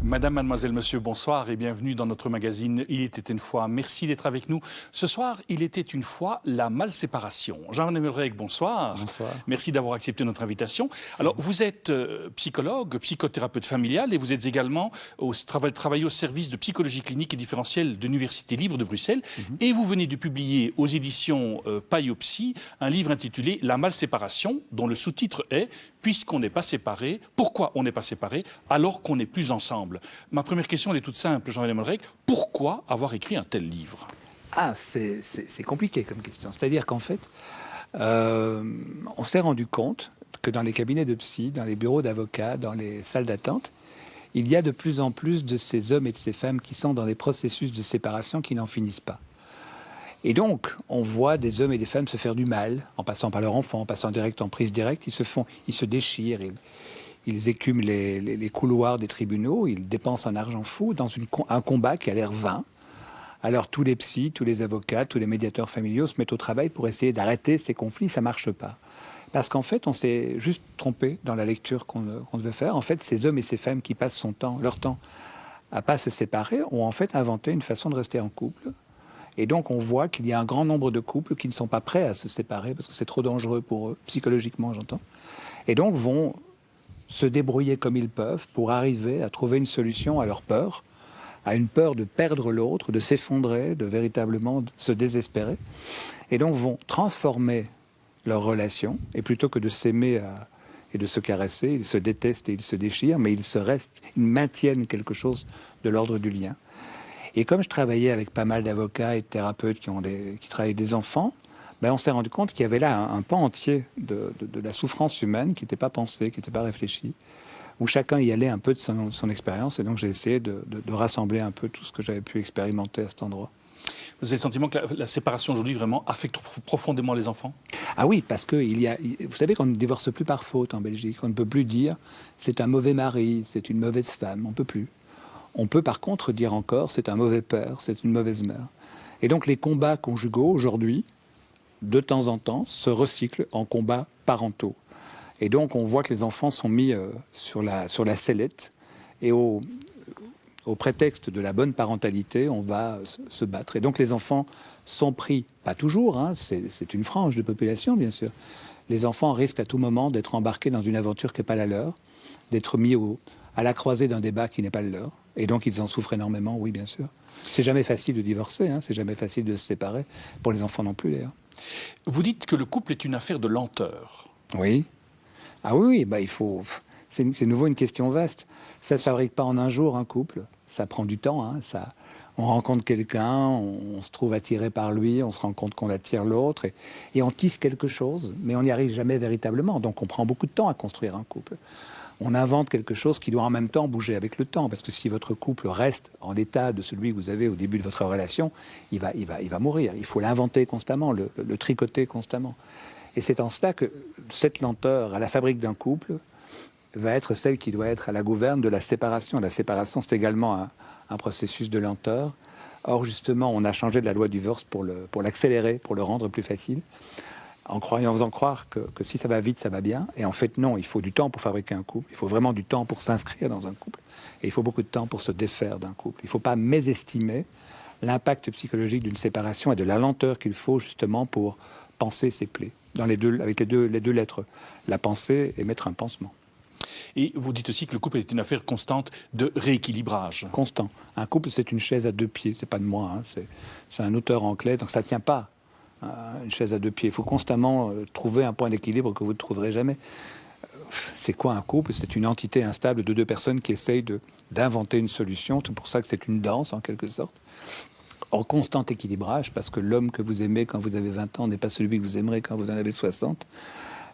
Madame, mademoiselle, monsieur, bonsoir et bienvenue dans notre magazine Il était une fois. Merci d'être avec nous. Ce soir, il était une fois la mal-séparation. Jean-René Melreg, bonsoir. Bonsoir. Merci d'avoir accepté notre invitation. Alors, vous êtes psychologue, psychothérapeute familial et vous êtes également travaillez au service de psychologie clinique et différentielle de l'Université libre de Bruxelles. Et vous venez de publier aux éditions Paillopsy un livre intitulé La mal-séparation, dont le sous-titre est « Puisqu'on n'est pas séparés, pourquoi on n'est pas séparés alors qu'on n'est plus ensemble ?» Ma première question, elle est toute simple, Jean-René Melreg. Pourquoi avoir écrit un tel livre? Ah, c'est compliqué comme question. C'est-à-dire qu'en fait, on s'est rendu compte que dans les cabinets de psy, dans les bureaux d'avocats, dans les salles d'attente, il y a de plus en plus de ces hommes et de ces femmes qui sont dans des processus de séparation qui n'en finissent pas. Et donc, on voit des hommes et des femmes se faire du mal, en passant par leur enfant, en passant direct en prise directe, ils se déchirent, ils écument les couloirs des tribunaux, ils dépensent un argent fou dans un combat qui a l'air vain. Alors tous les psys, tous les avocats, tous les médiateurs familiaux se mettent au travail pour essayer d'arrêter ces conflits, ça ne marche pas. Parce qu'en fait, on s'est juste trompé dans la lecture qu'on devait faire. En fait, ces hommes et ces femmes qui passent leur temps à ne pas se séparer ont en fait inventé une façon de rester en couple. Et donc on voit qu'il y a un grand nombre de couples qui ne sont pas prêts à se séparer parce que c'est trop dangereux pour eux, psychologiquement j'entends. Et donc vont se débrouiller comme ils peuvent pour arriver à trouver une solution à leur peur, à une peur de perdre l'autre, de s'effondrer, de véritablement se désespérer. Et donc vont transformer leur relation, et plutôt que de s'aimer et de se caresser, ils se détestent et ils se déchirent, mais ils maintiennent quelque chose de l'ordre du lien. Et comme je travaillais avec pas mal d'avocats et de thérapeutes qui travaillent avec des enfants, on s'est rendu compte qu'il y avait là un pan entier de la souffrance humaine qui n'était pas pensée, qui n'était pas réfléchie, où chacun y allait un peu de son expérience. Et donc j'ai essayé de rassembler un peu tout ce que j'avais pu expérimenter à cet endroit. Vous avez le sentiment que la séparation aujourd'hui vraiment affecte profondément les enfants? Ah oui, parce que vous savez qu'on ne divorce plus par faute en Belgique. On ne peut plus dire c'est un mauvais mari, c'est une mauvaise femme. On ne peut plus. On peut par contre dire encore c'est un mauvais père, c'est une mauvaise mère. Et donc les combats conjugaux aujourd'hui, de temps en temps, se recyclent en combats parentaux. Et donc on voit que les enfants sont mis sur la sellette et au prétexte de la bonne parentalité, on va se battre. Et donc les enfants sont pris, pas toujours, hein, c'est une frange de population bien sûr. Les enfants risquent à tout moment d'être embarqués dans une aventure qui n'est pas la leur, d'être mis à la croisée d'un débat qui n'est pas le leur. Et donc ils en souffrent énormément, oui bien sûr. C'est jamais facile de divorcer, hein, c'est jamais facile de se séparer, pour les enfants non plus d'ailleurs. Vous dites que le couple est une affaire de lenteur. Oui. Ah oui, il faut... C'est nouveau une question vaste. Ça ne se fabrique pas en un jour, un couple. Ça prend du temps. Hein. On rencontre quelqu'un, on se trouve attiré par lui, on se rend compte qu'on attire l'autre. Et on tisse quelque chose, mais on n'y arrive jamais véritablement. Donc on prend beaucoup de temps à construire un couple. On invente quelque chose qui doit en même temps bouger avec le temps. Parce que si votre couple reste en l'état de celui que vous avez au début de votre relation, il va mourir. Il faut l'inventer constamment, le tricoter constamment. Et c'est en cela que cette lenteur à la fabrique d'un couple va être celle qui doit être à la gouverne de la séparation. La séparation, c'est également un processus de lenteur. Or, justement, on a changé de la loi du divorce pour l'accélérer, pour le rendre plus facile, en faisant croire que si ça va vite, ça va bien. Et en fait, non, il faut du temps pour fabriquer un couple. Il faut vraiment du temps pour s'inscrire dans un couple. Et il faut beaucoup de temps pour se défaire d'un couple. Il ne faut pas mésestimer l'impact psychologique d'une séparation et de la lenteur qu'il faut justement pour panser ses plaies. Avec les deux lettres, la pensée et mettre un pansement. Et vous dites aussi que le couple est une affaire constante de rééquilibrage. Constant. Un couple, c'est une chaise à deux pieds. C'est pas de moi, hein. C'est un auteur anglais, donc ça ne tient pas. Une chaise à deux pieds. Il faut constamment trouver un point d'équilibre que vous ne trouverez jamais. C'est quoi un couple? C'est une entité instable de deux personnes qui essayent d'inventer une solution. C'est pour ça que c'est une danse, en quelque sorte. En constant équilibrage, parce que l'homme que vous aimez quand vous avez 20 ans n'est pas celui que vous aimerez quand vous en avez 60.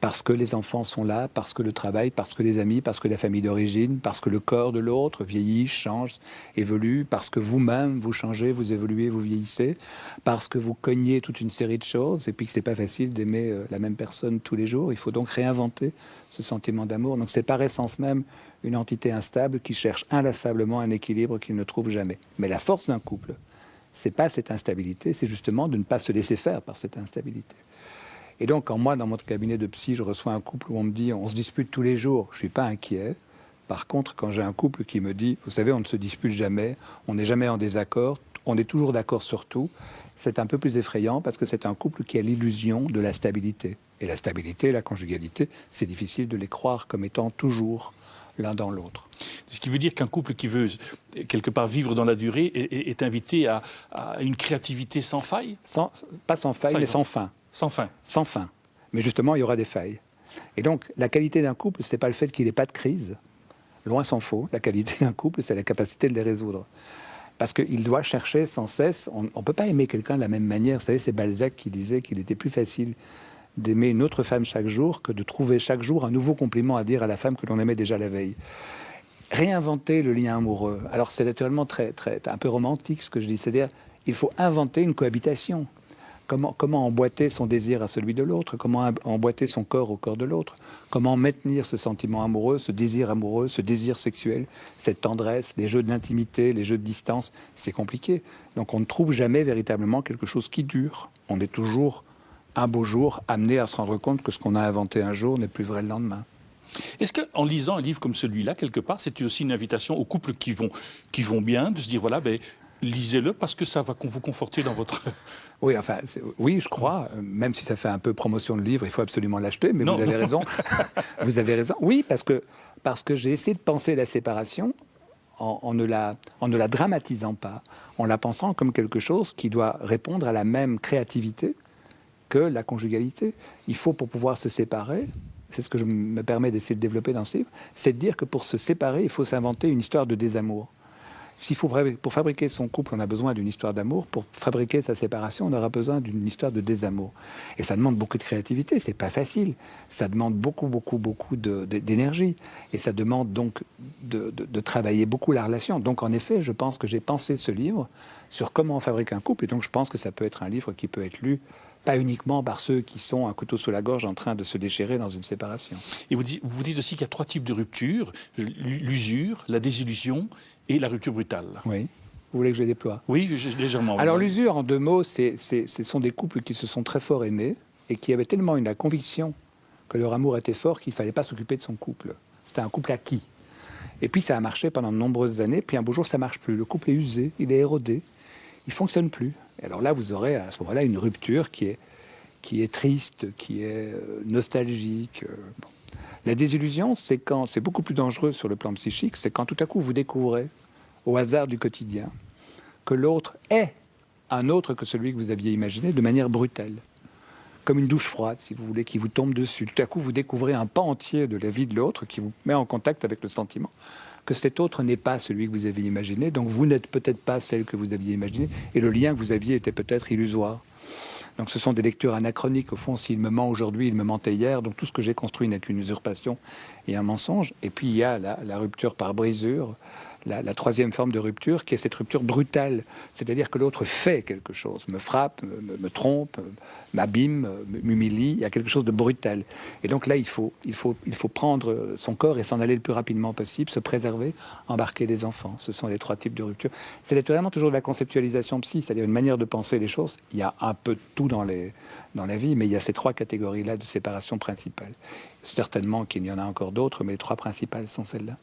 Parce que les enfants sont là, parce que le travail, parce que les amis, parce que la famille d'origine, parce que le corps de l'autre vieillit, change, évolue, parce que vous-même, vous changez, vous évoluez, vous vieillissez, parce que vous cognez toute une série de choses, et puis que c'est pas facile d'aimer la même personne tous les jours. Il faut donc réinventer ce sentiment d'amour. Donc c'est par essence même une entité instable qui cherche inlassablement un équilibre qu'il ne trouve jamais. Mais la force d'un couple, c'est pas cette instabilité, c'est justement de ne pas se laisser faire par cette instabilité. Et donc, quand moi, dans mon cabinet de psy, je reçois un couple où on me dit « on se dispute tous les jours », je ne suis pas inquiet. Par contre, quand j'ai un couple qui me dit « vous savez, on ne se dispute jamais, on n'est jamais en désaccord, on est toujours d'accord sur tout », c'est un peu plus effrayant parce que c'est un couple qui a l'illusion de la stabilité. Et la stabilité, la conjugalité, c'est difficile de les croire comme étant toujours l'un dans l'autre. Ce qui veut dire qu'un couple qui veut quelque part vivre dans la durée est invité à une créativité sans faille ? Pas sans faille, mais sans fin. Sans fin. Sans fin. Mais justement, il y aura des failles. Et donc, la qualité d'un couple, ce n'est pas le fait qu'il n'ait pas de crise. Loin s'en faut. La qualité d'un couple, c'est la capacité de les résoudre. Parce qu'il doit chercher sans cesse... On ne peut pas aimer quelqu'un de la même manière. Vous savez, c'est Balzac qui disait qu'il était plus facile d'aimer une autre femme chaque jour que de trouver chaque jour un nouveau compliment à dire à la femme que l'on aimait déjà la veille. Réinventer le lien amoureux. Alors, c'est naturellement un peu romantique ce que je dis. C'est-à-dire, il faut inventer une cohabitation. Comment emboîter son désir à celui de l'autre, comment emboîter son corps au corps de l'autre, comment maintenir ce sentiment amoureux, ce désir sexuel, cette tendresse, les jeux de l'intimité, les jeux de distance, c'est compliqué. Donc on ne trouve jamais véritablement quelque chose qui dure. On est toujours, un beau jour, amené à se rendre compte que ce qu'on a inventé un jour n'est plus vrai le lendemain. Est-ce qu'en lisant un livre comme celui-là, quelque part, c'est aussi une invitation aux couples qui vont bien, de se dire, voilà, lisez-le parce que ça va vous conforter dans votre... Oui, enfin, oui, je crois, même si ça fait un peu promotion de livre, il faut absolument l'acheter, mais vous avez raison. Vous avez raison. Oui, parce que j'ai essayé de penser la séparation en ne la dramatisant pas, en la pensant comme quelque chose qui doit répondre à la même créativité que la conjugalité. Il faut, pour pouvoir se séparer, c'est ce que je me permets d'essayer de développer dans ce livre, c'est de dire que pour se séparer, il faut s'inventer une histoire de désamour. Pour fabriquer son couple, on a besoin d'une histoire d'amour. Pour fabriquer sa séparation, on aura besoin d'une histoire de désamour. Et ça demande beaucoup de créativité, c'est pas facile. Ça demande beaucoup d'énergie. Et ça demande donc de travailler beaucoup la relation. Donc en effet, je pense que j'ai pensé ce livre sur comment on fabrique un couple. Et donc je pense que ça peut être un livre qui peut être lu pas uniquement par ceux qui sont un couteau sous la gorge en train de se déchirer dans une séparation. Et vous dites aussi qu'il y a 3 types de ruptures, l'usure, la désillusion et la rupture brutale. Oui. Vous voulez que je les déploie? Oui, légèrement. Alors l'usure, en 2 mots, ce sont des couples qui se sont très fort aimés et qui avaient tellement la conviction que leur amour était fort qu'il ne fallait pas s'occuper de son couple. C'était un couple acquis. Et puis ça a marché pendant de nombreuses années, puis un beau jour ça ne marche plus. Le couple est usé, il est érodé, il ne fonctionne plus. Et alors là, vous aurez à ce moment-là une rupture qui est triste, qui est nostalgique. Bon. La désillusion, c'est beaucoup plus dangereux sur le plan psychique, c'est quand tout à coup vous découvrez, au hasard du quotidien, que l'autre est un autre que celui que vous aviez imaginé de manière brutale. Comme une douche froide, si vous voulez, qui vous tombe dessus. Tout à coup, vous découvrez un pan entier de la vie de l'autre qui vous met en contact avec le sentiment que cet autre n'est pas celui que vous aviez imaginé, donc vous n'êtes peut-être pas celle que vous aviez imaginée, et le lien que vous aviez était peut-être illusoire. Donc ce sont des lectures anachroniques. Au fond, s'il me ment aujourd'hui, il me mentait hier. Donc tout ce que j'ai construit n'est qu'une usurpation et un mensonge. Et puis il y a la rupture par brisure, la 3e forme de rupture, qui est cette rupture brutale. C'est-à-dire que l'autre fait quelque chose, me frappe, me trompe, m'abîme, m'humilie. Il y a quelque chose de brutal. Et donc là, il faut prendre son corps et s'en aller le plus rapidement possible, se préserver, embarquer les enfants. Ce sont les 3 types de rupture. C'est naturellement toujours de la conceptualisation psy, c'est-à-dire une manière de penser les choses. Il y a un peu de tout dans la vie, mais il y a ces 3 catégories-là de séparation principale. Certainement qu'il y en a encore d'autres, mais les 3 principales sont celles-là.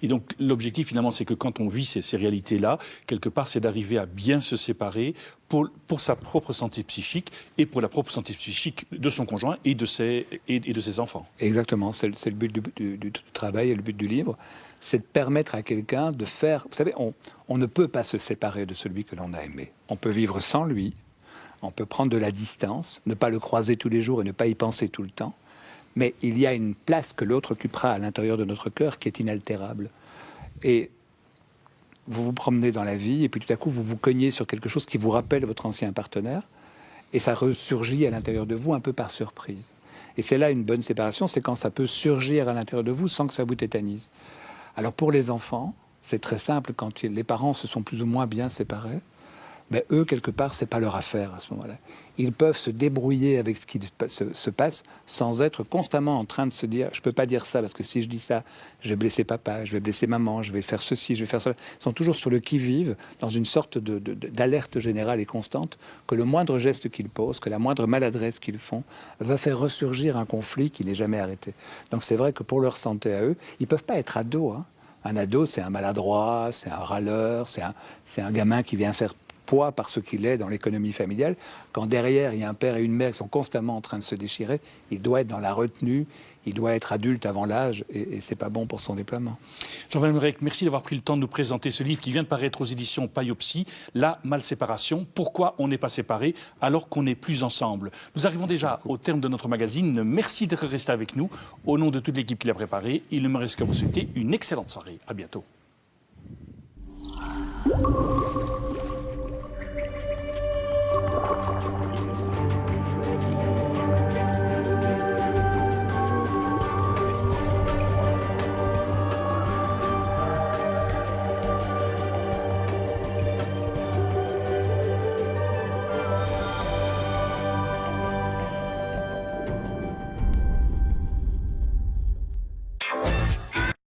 Et donc l'objectif finalement, c'est que quand on vit ces réalités-là, quelque part, c'est d'arriver à bien se séparer pour sa propre santé psychique et pour la propre santé psychique de son conjoint et de ses enfants. Exactement, c'est le but du travail et le but du livre, c'est de permettre à quelqu'un de faire... Vous savez, on ne peut pas se séparer de celui que l'on a aimé. On peut vivre sans lui, on peut prendre de la distance, ne pas le croiser tous les jours et ne pas y penser tout le temps. Mais il y a une place que l'autre occupera à l'intérieur de notre cœur qui est inaltérable. Et vous vous promenez dans la vie et puis tout à coup vous vous cognez sur quelque chose qui vous rappelle votre ancien partenaire et ça ressurgit à l'intérieur de vous un peu par surprise. Et c'est là une bonne séparation, c'est quand ça peut surgir à l'intérieur de vous sans que ça vous tétanise. Alors pour les enfants, c'est très simple, quand les parents se sont plus ou moins bien séparés, ben eux, quelque part, c'est pas leur affaire à ce moment-là. Ils peuvent se débrouiller avec ce qui se passe sans être constamment en train de se dire « je peux pas dire ça parce que si je dis ça, je vais blesser papa, je vais blesser maman, je vais faire ceci, je vais faire cela ». Ils sont toujours sur le qui-vive, dans une sorte d'alerte générale et constante, que le moindre geste qu'ils posent, que la moindre maladresse qu'ils font, va faire ressurgir un conflit qui n'est jamais arrêté. Donc c'est vrai que pour leur santé à eux, ils peuvent pas être ados, hein. Un ado, c'est un maladroit, c'est un râleur, c'est un gamin qui vient faire poids par ce qu'il est dans l'économie familiale. Quand derrière, il y a un père et une mère qui sont constamment en train de se déchirer, il doit être dans la retenue, il doit être adulte avant l'âge, et c'est pas bon pour son déploiement. Jean Van Emmerich, merci d'avoir pris le temps de nous présenter ce livre qui vient de paraître aux éditions Paillot-Psy, La malséparation, pourquoi on n'est pas séparés alors qu'on n'est plus ensemble. Nous arrivons déjà au terme de notre magazine. Merci d'être resté avec nous. Au nom de toute l'équipe qui l'a préparé, il ne me reste qu'à vous souhaiter une excellente soirée. À bientôt.